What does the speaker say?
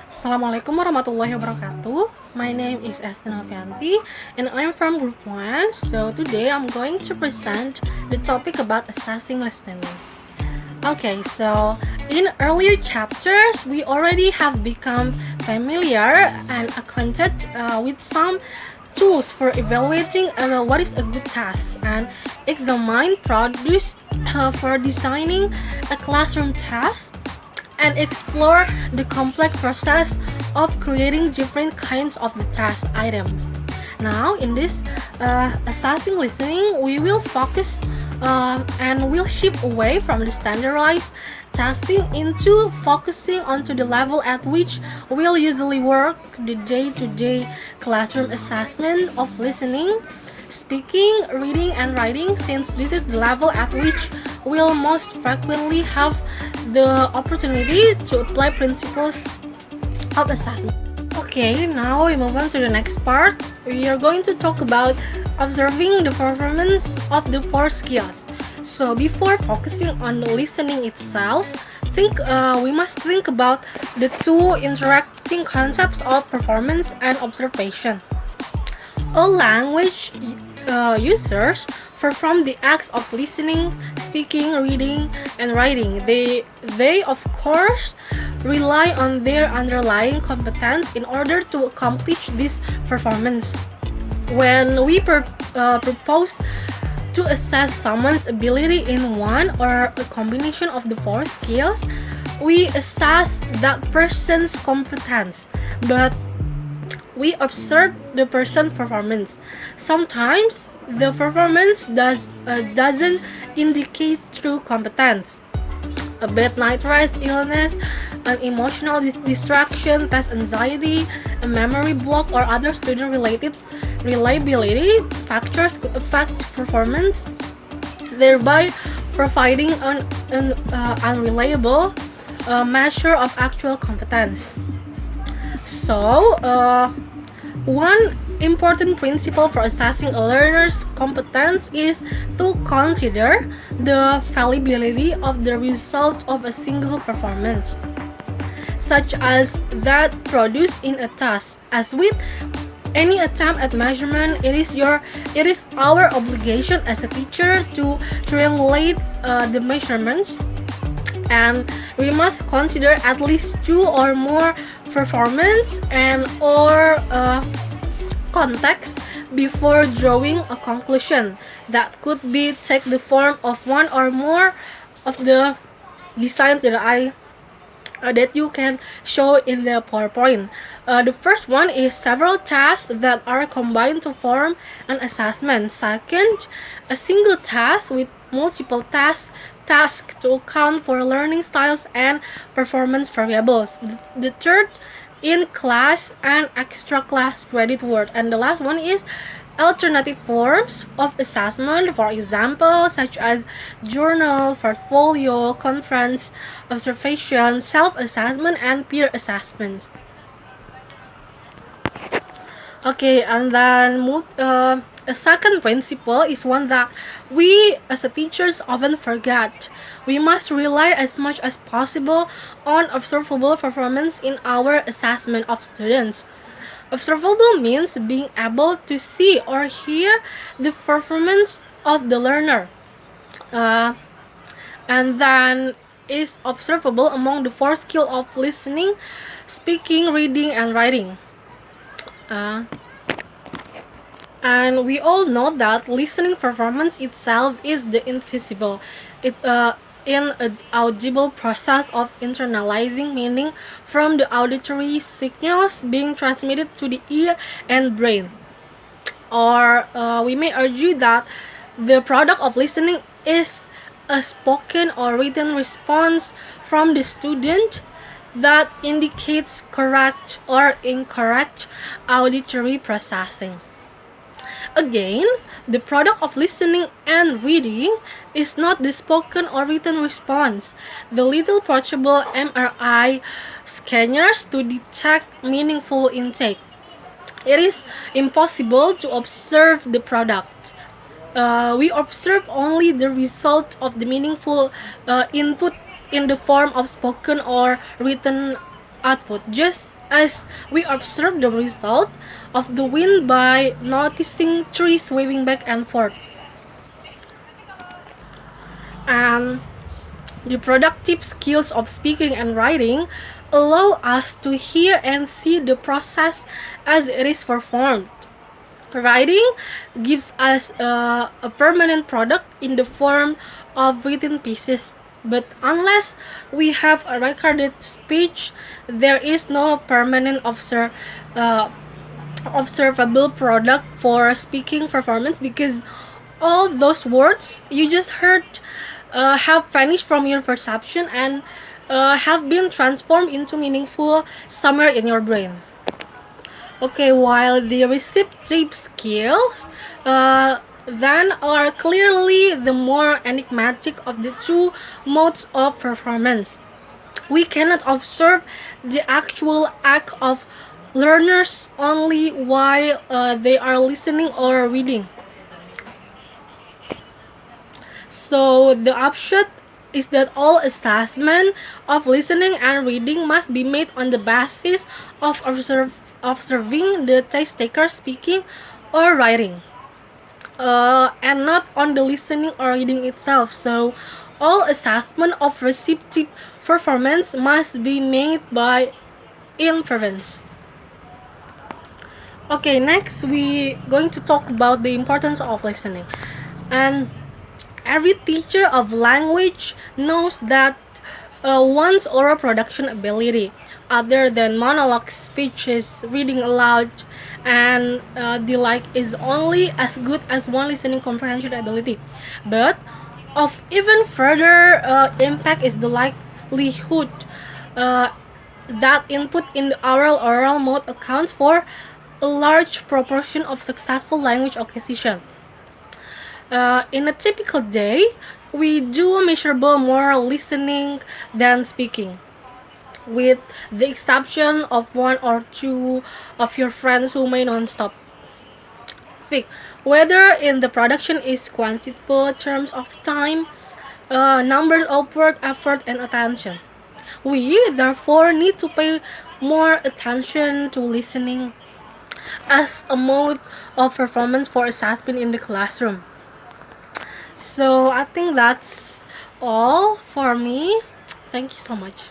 Assalamualaikum warahmatullahi wabarakatuh. My name is Esther Novianti and I'm from Group 1. So today I'm going to present the topic about assessing listening. Okay, so in earlier chapters, we already have become familiar and acquainted with some tools for evaluating what is a good task and examine produce for designing a classroom task and explore the complex process of creating different kinds of the task items. Now, in this assessing listening, we will focus and will shift away from the standardized testing into focusing onto the level at which we'll usually work the day-to-day classroom assessment of listening, speaking, reading, and writing, since this is the level at which we'll most frequently have the opportunity to apply principles of assessment. Okay, now we move on to the next part. We are going to talk about observing the performance of the four skills. So before focusing on the listening itself, we must think about the two interacting concepts of performance and observation. All language users perform the acts of listening, speaking, reading, and writing. They of course rely on their underlying competence in order to accomplish this performance. When we propose to assess someone's ability in one or a combination of the four skills, we assess that person's competence, but we observe the person's performance. Sometimes the performance doesn't indicate true competence. A bad night rest, illness, an emotional distraction, test anxiety, a memory block, or other student-related reliability factors could affect performance, thereby providing an unreliable measure of actual competence. So, one important principle for assessing a learner's competence is to consider the fallibility of the results of a single performance, such as that produced in a task. As with any attempt at measurement, it is our obligation as a teacher to triangulate the measurements, and we must consider at least two or more performance and or context before drawing a conclusion that could take the form of one or more of the designs that you can show in the PowerPoint. The first one is several tasks that are combined to form an assessment. Second, a single task with multiple tasks to account for learning styles and performance variables. The third, in class and extra class credit work. And the last one is alternative forms of assessment, for example, such as journal, portfolio, conference, observation, self-assessment, and peer assessment. Okay, and then a second principle is one that we as a teachers often forget. We must rely as much as possible on observable performance in our assessment of students. Observable means being able to see or hear the performance of the learner, and then is observable among the four skills of listening, speaking, reading, and writing. And we all know that listening performance itself is the invisible, inaudible process of internalizing meaning from the auditory signals being transmitted to the ear and brain. Or we may argue that the product of listening is a spoken or written response from the student that indicates correct or incorrect auditory processing. Again, the product of listening and reading is not the spoken or written response. The little portable MRI scanners to detect meaningful intake. It is impossible to observe the product. We observe only the result of the meaningful input in the form of spoken or written output. Just as we observe the result of the wind by noticing trees waving back and forth. And the productive skills of speaking and writing allow us to hear and see the process as it is performed. Writing gives us a permanent product in the form of written pieces. But unless we have a recorded speech, there is no permanent observable product for speaking performance, because all those words you just heard have vanished from your perception and have been transformed into meaningful somewhere in your brain. Okay, while the receptive skills then are clearly the more enigmatic of the two modes of performance. We cannot observe the actual act of learners only while they are listening or reading. So the upshot is that all assessment of listening and reading must be made on the basis of observing the test taker speaking or writing, and not on the listening or reading itself. So all assessment of receptive performance must be made by inference. Okay, next we going to talk about the importance of listening. And every teacher of language knows that one's oral production ability, other than monologue speeches, reading aloud, and the like, is only as good as one listening comprehension ability. But of even further impact is the likelihood that input in the oral mode accounts for a large proportion of successful language acquisition. In a typical day, we do measurable more listening than speaking, with the exception of one or two of your friends who may non-stop speak. Whether in the production is quantitable terms of time, numbers of word, effort, and attention. We therefore need to pay more attention to listening as a mode of performance for assessment in the classroom. So I think that's all for me. Thank you so much.